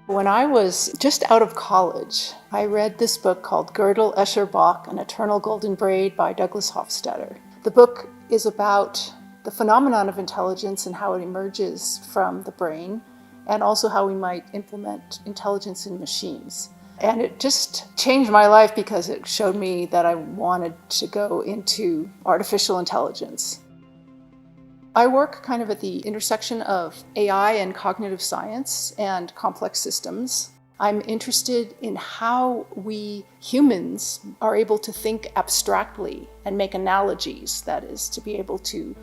When I was just out of college, I read this book called Gödel, Escher, Bach, An Eternal Golden Braid by Douglas Hofstadter. The book is about the phenomenon of intelligence and how it emerges from the brain, and also how we might implement intelligence in machines. And it just changed my life because it showed me that I wanted to go into artificial intelligence. I work kind of at the intersection of AI and cognitive science and complex systems. I'm interested in how we humans are able to think abstractly and make analogies, that is, to be able to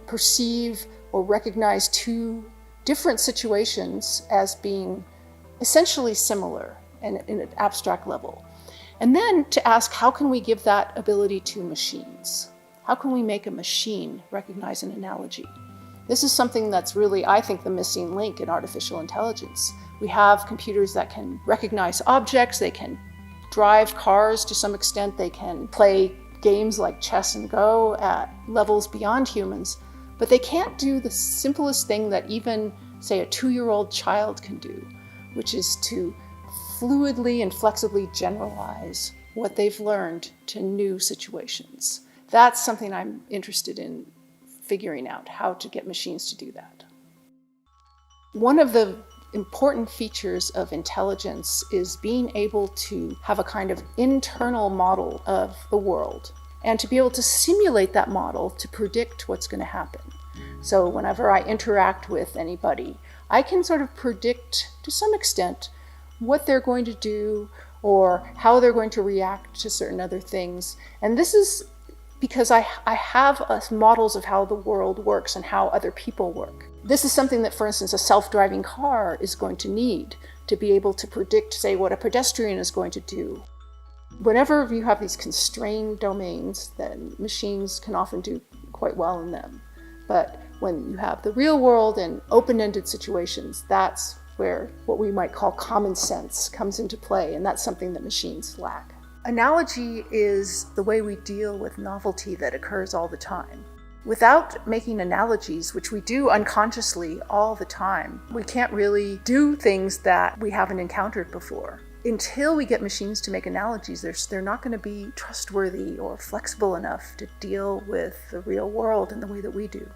perceive or recognize two different situations as being essentially similar in an abstract level. And then to ask, how can we give that ability to machines? How can we make a machine recognize an analogy? This is something that's really, I think, the missing link in artificial intelligence. We have computers that can recognize objects, they can drive cars to some extent, they can play games like chess and Go at levels beyond humans, but they can't do the simplest thing that even, say, a 2-year-old child can do, which is to fluidly and flexibly generalize what they've learned to new situations. That's something I'm interested in figuring out, how to get machines to do that. One of the important features of intelligence is being able to have a kind of internal model of the world and to be able to simulate that model to predict what's going to happen. So whenever I interact with anybody, I can sort of predict to some extent what they're going to do or how they're going to react to certain other things. And this is because I have models of how the world works and how other people work. This is something that, for instance, a self-driving car is going to need to be able to predict, say, what a pedestrian is going to do. Whenever you have these constrained domains, then machines can often do quite well in them. But when you have the real world and open-ended situations, that's where what we might call common sense comes into play, and that's something that machines lack. Analogy is the way we deal with novelty that occurs all the time. Without making analogies, which we do unconsciously all the time, we can't really do things that we haven't encountered before. Until we get machines to make analogies, they're not going to be trustworthy or flexible enough to deal with the real world in the way that we do.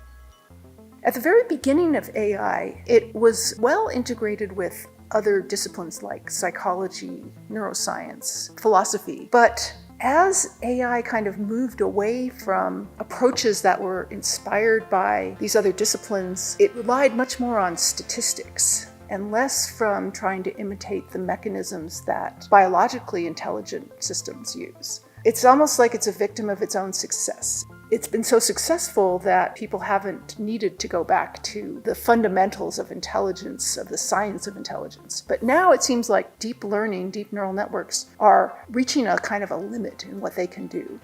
At the very beginning of AI, it was well integrated with other disciplines like psychology, neuroscience, philosophy. But as AI kind of moved away from approaches that were inspired by these other disciplines, it relied much more on statistics and less from trying to imitate the mechanisms that biologically intelligent systems use. It's almost like it's a victim of its own success. It's been so successful that people haven't needed to go back to the fundamentals of intelligence, of the science of intelligence. But now it seems like deep learning, deep neural networks are reaching a kind of a limit in what they can do.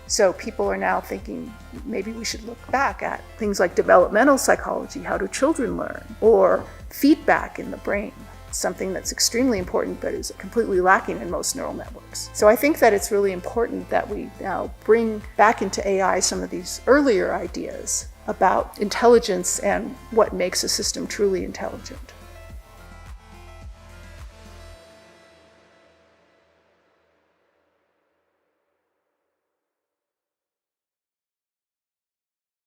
So people are now thinking maybe we should look back at things like developmental psychology, how do children learn, or feedback in the brain. Something that's extremely important but is completely lacking in most neural networks. So I think that it's really important that we now bring back into AI some of these earlier ideas about intelligence and what makes a system truly intelligent.